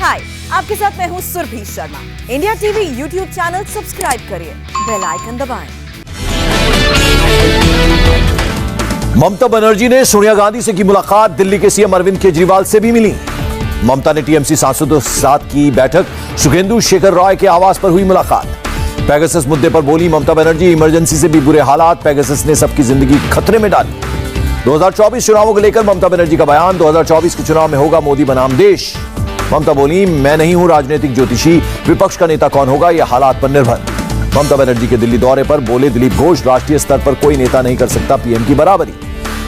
हाय, आपके साथ मैं हूँ Surabhi Sharma. India TV YouTube channel subscribe करिए, बेल आइकन दबाएं। ममता बनर्जी ने सोनिया गांधी से की मुलाकात, दिल्ली के सीएम अरविंद केजरीवाल से भी मिली। ममता ने टीएमसी सांसदों के साथ की बैठक, सुखेंदु शेखर रॉय के आवास पर हुई मुलाकात। पेगासस मुद्दे पर बोली ममता बनर्जी, इमरजेंसी से भी बुरे हालात, पेगासस ने सबकी जिंदगी खतरे में डाली। 2024 चुनावों को लेकर ममता बनर्जी का बयान, 2024 के चुनाव में होगा मोदी बनाम देश। ममता बोली, मैं नहीं हूं राजनीतिक ज्योतिषी, विपक्ष का नेता कौन होगा यह हालात पर निर्भर। ममता बनर्जी के दिल्ली दौरे पर बोले दिलीप घोष, राष्ट्रीय स्तर पर कोई नेता नहीं कर सकता पीएम की बराबरी।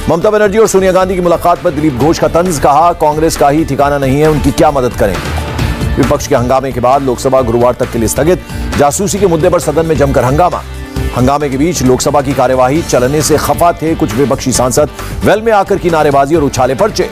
ममता बनर्जी और सोनिया गांधी की मुलाकात पर दिलीप घोष का तंज, कहा कांग्रेस का ही ठिकाना नहीं है, उनकी क्या मदद करें। विपक्ष के हंगामे के बाद लोकसभा गुरुवार तक के लिए स्थगित, जासूसी के मुद्दे पर सदन में जमकर हंगामे के बीच लोकसभा की कार्यवाही चलने से खफा थे कुछ विपक्षी सांसद, वेल में आकर की नारेबाजी और उछाले पर्चे।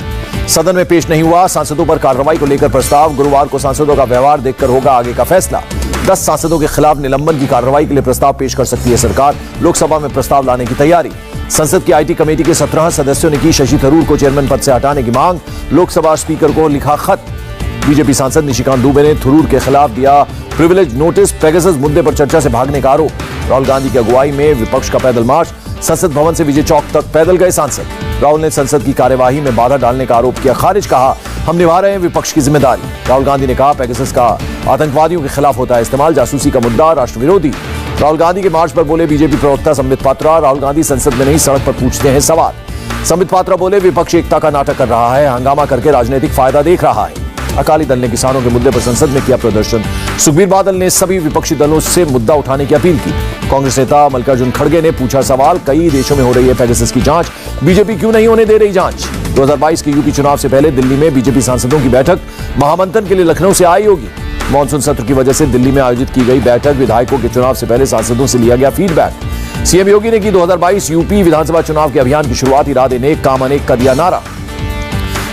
सदन में पेश नहीं हुआ सांसदों पर कार्रवाई को लेकर प्रस्ताव, गुरुवार को सांसदों का व्यवहार देखकर होगा आगे का फैसला। 10 सांसदों के खिलाफ निलंबन की कार्रवाई के लिए प्रस्ताव पेश कर सकती है सरकार, लोकसभा में प्रस्ताव लाने की तैयारी। संसद की आईटी कमेटी के 17 सदस्यों ने की शशि थरूर को चेयरमैन पद से हटाने की मांग, लोकसभा स्पीकर को लिखा खत। बीजेपी सांसद निशिकांत दुबे ने थरूर के खिलाफ दिया प्रिविलेज नोटिस, पेगासस मुद्दे पर चर्चा से भागने का आरोप। राहुल गांधी की अगुवाई में विपक्ष का पैदल मार्च, संसद भवन से विजय चौक तक पैदल गए सांसद। राहुल ने संसद की कार्यवाही में बाधा डालने का आरोप किया खारिज, कहा हम निभा रहे हैं विपक्ष की जिम्मेदारी। राहुल गांधी ने कहा पेगासस का आतंकवादियों के खिलाफ होता है इस्तेमाल, जासूसी का मुद्दा राष्ट्र विरोधी। राहुल गांधी के मार्च पर बोले बीजेपी प्रवक्ता संबित पात्रा, राहुल गांधी संसद में नहीं सड़क पर पूछते हैं सवाल। संबित पात्रा बोले विपक्ष एकता का नाटक कर रहा है, हंगामा करके राजनीतिक फायदा देख रहा है। अकाली दल ने किसानों के मुद्दे पर संसद में किया प्रदर्शन, सुखबीर बादल ने सभी विपक्षी दलों से मुद्दा उठाने की अपील की। कांग्रेस नेता मल्लिकार्जुन खड़गे ने पूछा सवाल, कई देशों में हो रही है पेगासस की जांच, बीजेपी क्यों नहीं होने दे रही जांच। 2022 के यूपी चुनाव से पहले दिल्ली में बीजेपी सांसदों की बैठक महामंथन के लिए लखनऊ से आई होगी। मानसून सत्र की वजह से दिल्ली में आयोजित की गई बैठक, विधायकों के चुनाव से पहले सांसदों से लिया गया फीडबैक। सीएम योगी ने की 2022 यूपी विधानसभा चुनाव के अभियान की शुरुआत, इरादे नेक काम अनेक का दिया नारा।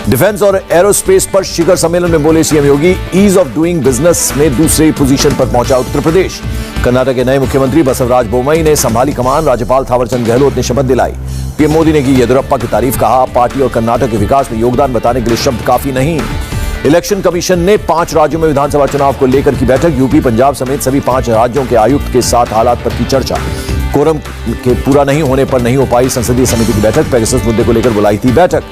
डिफेंस और एरोस्पेस पर शिखर सम्मेलन में बोले CM Yogi, ease of doing business में दूसरी पोजीशन पर पहुंचा उत्तर प्रदेश। कर्नाटक के नए मुख्यमंत्री बसवराज बोम्मई ने संभाली कमान, राज्यपाल थावरचंद गहलोत ने शपथ दिलाई। पीएम मोदी ने की येदियुरप्पा की तारीफ, कहा पार्टी और कर्नाटक के विकास में योगदान बताने के लिए शब्द काफी नहीं। इलेक्शन कमीशन ने 5 राज्यों में विधानसभा चुनाव को लेकर की बैठक, यूपी पंजाब समेत सभी 5 राज्यों के आयुक्त के साथ हालात पर की चर्चा। कोरम के पूरा नहीं होने पर नहीं हो पाई संसदीय समिति की बैठक, पेगासस मुद्दे को लेकर बुलाई थी बैठक।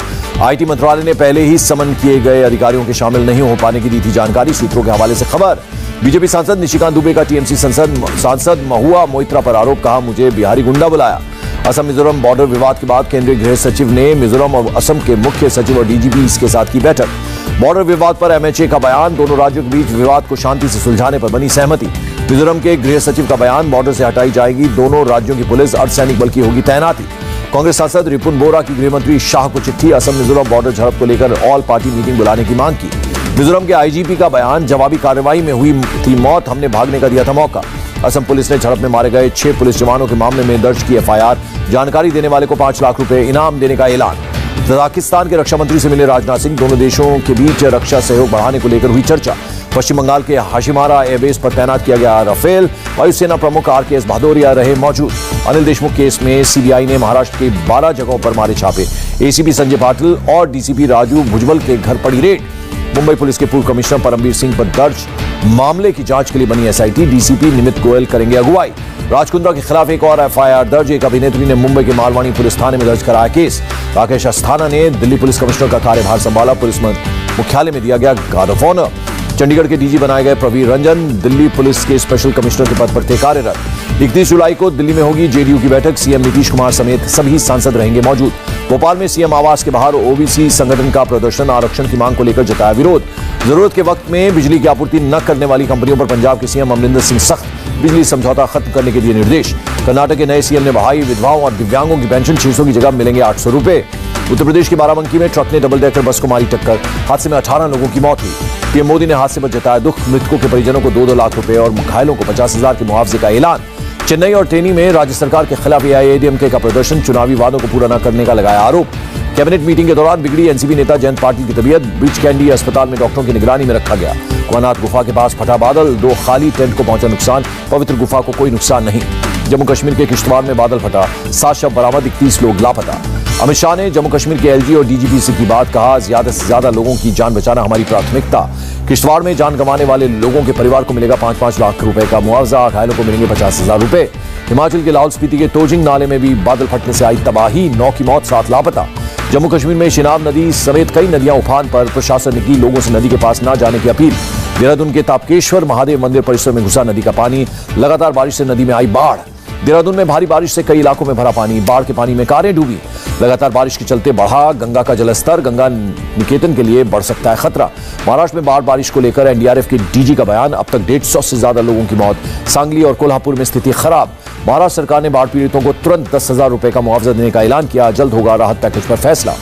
आईटी मंत्रालय ने पहले ही समन किए गए अधिकारियों के शामिल नहीं हो पाने की दी थी जानकारी, सूत्रों के हवाले से खबर। बीजेपी सांसद निशिकांत दुबे का टीएमसी सांसद महुआ मोइत्रा पर आरोप, कहा मुझे बिहारी गुंडा बुलाया। असम मिजोरम बॉर्डर विवाद के बाद केंद्रीय गृह सचिव ने मिजोरम और असम के मुख्य सचिव और डीजीपी के साथ की बैठक। बॉर्डर विवाद पर एमएचए का बयान, दोनों राज्यों के बीच विवाद को शांति से सुलझाने पर बनी सहमति। मिजोरम के गृह सचिव का बयान, बॉर्डर से हटाई जाएगी दोनों राज्यों की पुलिस, अर्धसैनिक बल की होगी तैनाती। कांग्रेस सांसद रिपुन बोरा की गृहमंत्री शाह को चिट्ठी, असम मिजोरम बॉर्डर झड़प को लेकर ऑल पार्टी मीटिंग बुलाने की मांग की। मिजोरम के आईजीपी का बयान, जवाबी कार्रवाई में हुई थी मौत, हमने भागने का दिया था मौका। असम पुलिस ने झड़प में मारे गए 6 पुलिस जवानों के मामले में दर्ज की एफआईआर, जानकारी देने वाले को 5 लाख रुपए इनाम देने का ऐलान। तजाकिस्तान के रक्षा मंत्री से मिले राजनाथ सिंह, दोनों देशों के बीच रक्षा सहयोग बढ़ाने को लेकर हुई चर्चा। पश्चिम बंगाल के हाशिमारा एयरबेस पर तैनात किया गया राफेल, वायुसेना प्रमुख आरकेएस भदौरिया रहे मौजूद। अनिल देशमुख केस में सीबीआई ने महाराष्ट्र के 12 जगहों पर मारे छापे, एसीपी संजय पाटिल और डीसीपी राजू भुजबल के घर पड़ी रेड। मुंबई पुलिस के पूर्व कमिश्नर परमवीर सिंह पर दर्ज मामले की जांच के लिए बनी एसआईटी, डीसीपी निमित गोयल करेंगे अगुवाई। राजकुंद्रा के खिलाफ एक और एफआईआर दर्ज, एक अभिनेत्री ने मुंबई के मालवाणी पुलिस थाने में दर्ज कराया केस। राकेश अस्थाना ने दिल्ली पुलिस कमिश्नर का कार्यभार संभाला, पुलिस मुख्यालय में दिया गया गार्ड ऑफ ऑनर। चंडीगढ़ के डीजी बनाए गए प्रवीर रंजन दिल्ली पुलिस के स्पेशल कमिश्नर के पद पर थे कार्यरत। 31 जुलाई को दिल्ली में होगी जेडीयू की बैठक, सीएम नीतीश कुमार समेत सभी सांसद रहेंगे मौजूद। भोपाल में सीएम आवास के बाहर ओबीसी संगठन का प्रदर्शन, आरक्षण की मांग को लेकर जताया विरोध। जरूरत के वक्त में बिजली की आपूर्ति न करने वाली कंपनियों पर पंजाब के सीएम अमरिंदर सिंह सख्त, बिजली समझौता खत्म करने के दिए निर्देश। कर्नाटक के नए सीएम ने बढ़ाई विधवाओं और दिव्यांगों की पेंशन, 600 की जगह मिलेंगे 800 रुपए। उत्तर प्रदेश के बाराबंकी में ट्रक ने डबल डेकर बस को मारी टक्कर, हादसे में 18 लोगों की मौत हुई। पीएम मोदी ने हादसे पर जताया दुख, मृतकों के परिजनों को 2-2 लाख रुपए और घायलों को 50,000 के मुआवजे का ऐलान। चेन्नई और टेनी में राज्य सरकार के खिलाफ एआईएडीएमके का प्रदर्शन, चुनावी वादों को पूरा न करने का लगाया आरोप। कैबिनेट मीटिंग के दौरान बिगड़ी एनसीपी नेता जयंत पाटिल की तबीयत, ब्रिज कैंडी अस्पताल में डॉक्टरों की निगरानी में रखा गया। अमरनाथ गुफा के पास फटा बादल, 2 खाली टेंट को पहुंचा नुकसान, पवित्र गुफा को कोई नुकसान नहीं। जम्मू कश्मीर के किश्तवाड़ में बादल फटा, 7 शव बरामद, 31 लोग लापता। अमित शाह ने जम्मू कश्मीर के एलजी और डीजीपी से की बात, कहा ज्यादा से ज्यादा लोगों की जान बचाना हमारी प्राथमिकता। किश्तवाड़ में जान गंवाने वाले लोगों के परिवार को मिलेगा 5-5 लाख रुपए का मुआवजा, घायलों को मिलेंगे 50,000 रुपए। हिमाचल के लाहौल स्पीति के तोजिंग नाले में भी बादल फटने से आई तबाही, 9 की मौत, 7 लापता। जम्मू कश्मीर में शिनाब नदी समेत कई नदियां उफान पर, प्रशासन ने की लोगों से नदी के पास न जाने की अपील। देहरादून के तापकेश्वर महादेव मंदिर परिसर में घुसा नदी का पानी, लगातार बारिश से नदी में आई बाढ़। देहरादून में भारी बारिश से कई इलाकों में भरा पानी, बाढ़ के पानी में कारें डूबी। लगातार बारिश के चलते बढ़ा गंगा का जलस्तर, गंगा निकेतन के लिए बढ़ सकता है खतरा। महाराष्ट्र में बाढ़ बारिश को लेकर एनडीआरएफ के डीजी का बयान, अब तक 150 से ज्यादा लोगों की मौत। सांगली और कोल्हापुर में स्थिति खराब। महाराष्ट्र सरकार ने बाढ़ पीड़ितों को तुरंत 10,000 रुपए का मुआवजा देने का ऐलान किया, जल्द होगा राहत पैकेज पर फैसला।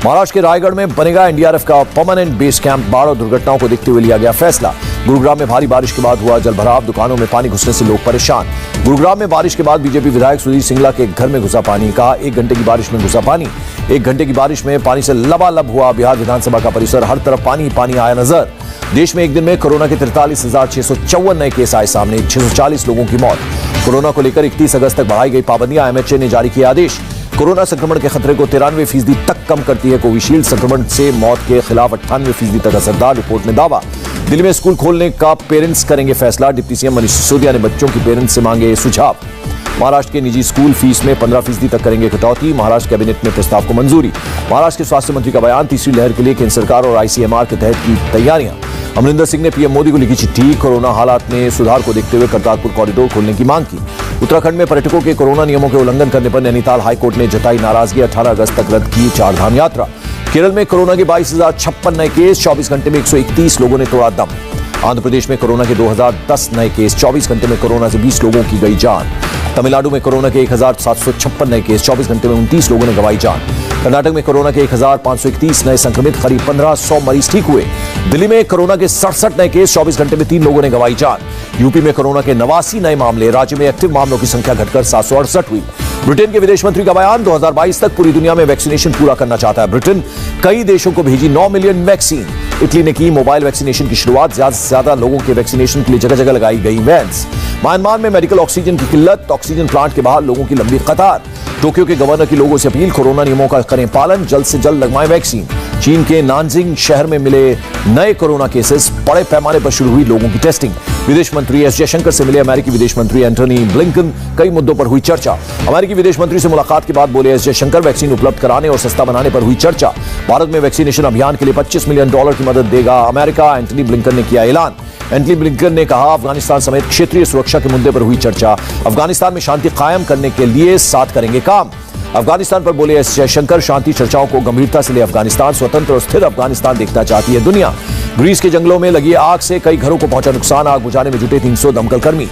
महाराष्ट्र के रायगढ़ में बनेगा एनडीआरएफ का परमानेंट बेस कैंप, बाढ़ और दुर्घटनाओं को देखते हुए लिया गया फैसला। गुरुग्राम में भारी बारिश के बाद हुआ जलभराव, दुकानों में पानी घुसने से लोग परेशान। गुरुग्राम में बारिश के बाद बीजेपी विधायक सुधीर सिंगला के घर में घुसा पानी, कहा 1 घंटे की बारिश में घुसा पानी। 1 घंटे की बारिश में पानी से लबालब हुआ बिहार विधानसभा का परिसर, हर तरफ पानी पानी आया नजर। देश में एक दिन में कोरोना के 43,654 नए केस आए सामने, 640 लोगों की मौत। कोरोना को लेकर 31 अगस्त तक बढ़ाई गई पाबंदियां, एमएचए ने जारी किया आदेश। कोरोना संक्रमण के खतरे को 93% तक कम करती है कोविशील्ड, संक्रमण से मौत के खिलाफ 98% तक असरदार, रिपोर्ट में दावा। दिल्ली में स्कूल खोलने का पेरेंट्स करेंगे फैसला, डिप्टी सीएम मनीष सिसोदिया ने बच्चों की पेरेंट्स से मांगे सुझाव। महाराष्ट्र के निजी स्कूल फीस में 15% तक करेंगे कटौती, महाराष्ट्र कैबिनेट में प्रस्ताव को मंजूरी। महाराष्ट्र के स्वास्थ्य मंत्री का बयान, तीसरी लहर के लिए केंद्र सरकार और आईसीएमआर के तहत की तैयारियां। अमरिंदर सिंह ने पीएम मोदी को लिखी चिट्ठी, कोरोना हालात में सुधार को देखते हुए करतारपुर कॉरिडोर खोलने की मांग की। उत्तराखंड में पर्यटकों के कोरोना नियमों के उल्लंघन करने पर नैनीताल हाईकोर्ट ने जताई नाराजगी, 18 अगस्त तक रद्द की चारधाम यात्रा। केरल में कोरोना के 22,056 नए केस, 24 घंटे में 131 लोगों ने तोड़ा दम। आंध्र प्रदेश में कोरोना के 2010 नए केस, 24 घंटे में कोरोना से 20 लोगों की गई जान। तमिलनाडु में कोरोना के 1,756 नए केस, 24 घंटे में 29 लोगों ने गंवाई जान। कर्नाटक में कोरोना के 1,531 नए संक्रमित, करीब 1,500 मरीज ठीक हुए। दिल्ली में कोरोना के 67 नए केस, 24 घंटे में 3 लोगों ने गंवाई जान। यूपी में कोरोना के 89 नए मामले, राज्य में एक्टिव मामलों की संख्या घटकर 768 हुई। ब्रिटेन के विदेश मंत्री का बयान, 2022 तक पूरी दुनिया में वैक्सीनेशन पूरा करना चाहता है ब्रिटेन, कई देशों को भेजी 9 मिलियन वैक्सीन। इटली ने की मोबाइल वैक्सीनेशन की शुरुआत, ज्यादा से ज्यादा लोगों के वैक्सीनेशन के लिए जगह जगह लगाई गई वैन्स। म्यांमार में मेडिकल ऑक्सीजन की किल्लत, ऑक्सीजन प्लांट के बाहर लोगों की लंबी कतार। टोक्यो के गवर्नर की लोगों से अपील, कोरोना नियमों का करें पालन, जल्द से जल्द लगवाएं वैक्सीन। चीन के नानजिंग शहर में मिले नए कोरोना केसेस, बड़े पैमाने पर शुरू हुई लोगों की टेस्टिंग। विदेश मंत्री एस जयशंकर से मिले अमेरिकी विदेश मंत्री एंटनी ब्लिंकन, कई मुद्दों पर हुई चर्चा। अमेरिकी विदेश मंत्री से मुलाकात के बाद बोले एस जयशंकर, वैक्सीन उपलब्ध कराने और सस्ता बनाने पर हुई चर्चा। भारत में वैक्सीनेशन अभियान के लिए $25 मिलियन की मदद देगा अमेरिका, एंटनी ब्लिंकन ने किया ऐलान। एंटनी ब्लिंकन ने कहा, अफगानिस्तान समेत क्षेत्रीय सुरक्षा के मुद्दे पर हुई चर्चा, अफगानिस्तान में शांति कायम करने के लिए साथ करेंगे काम। अफगानिस्तान पर बोले एस जयशंकर, शांति चर्चाओं को गंभीरता से ले अफगानिस्तान, स्वतंत्र और स्थिर अफगानिस्तान देखना चाहती है दुनिया। ग्रीस के जंगलों में लगी आग से कई घरों को पहुंचा नुकसान, आग बुझाने में जुटे 300 दमकल कर्मी।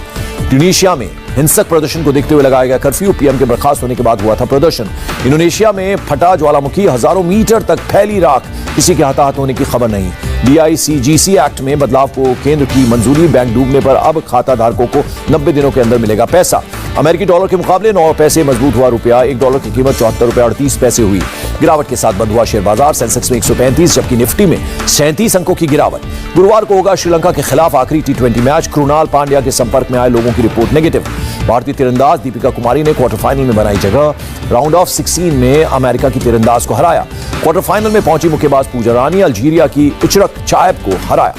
ट्यूनीशिया में हिंसक प्रदर्शन को देखते हुए लगाया गया कर्फ्यू, पीएम के बर्खास्त होने के बाद हुआ था प्रदर्शन। इंडोनेशिया में फटा ज्वालामुखी, हजारों मीटर तक फैली राख, किसी के हताहत होने की खबर नहीं। DICGC एक्ट में बदलाव को केंद्र की मंजूरी, बैंक डूबने पर अब खाता धारकों को 90 दिनों के अंदर मिलेगा पैसा। अमेरिकी डॉलर के मुकाबले 9 पैसे मजबूत हुआ रुपया, $1 की कीमत ₹74.38 हुई। गिरावट के साथ बंद हुआ शेयर बाजार, सेंसेक्स में 135, जबकि निफ्टी में 37 अंकों की गिरावट। गुरुवार को होगा श्रीलंका के खिलाफ आखिरी T20 मैच, कृणाल पांड्या के संपर्क में आए लोगों की रिपोर्ट नेगेटिव। भारतीय तीरंदाज दीपिका कुमारी ने क्वार्टर फाइनल में बनाई जगह, राउंड ऑफ 16 में अमेरिका की तीरंदाज को हराया। क्वार्टर फाइनल में पहुंची मुक्केबाज पूजा रानी अल्जीरिया की इचरक चायब को हराया।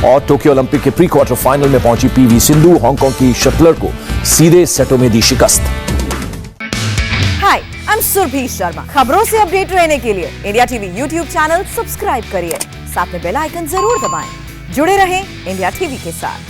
और टोक्यो ओलंपिक के प्री क्वार्टर फाइनल में पहुंची PV सिंधु हांगकांग की शटलर को सीधे सेटों में दी शिकस्त। हाय, आई एम सुरभि शर्मा। खबरों से अपडेट रहने के लिए India TV YouTube channel subscribe करिए, साथ में बेल आइकन जरूर दबाएं। जुड़े रहें इंडिया टीवी के साथ।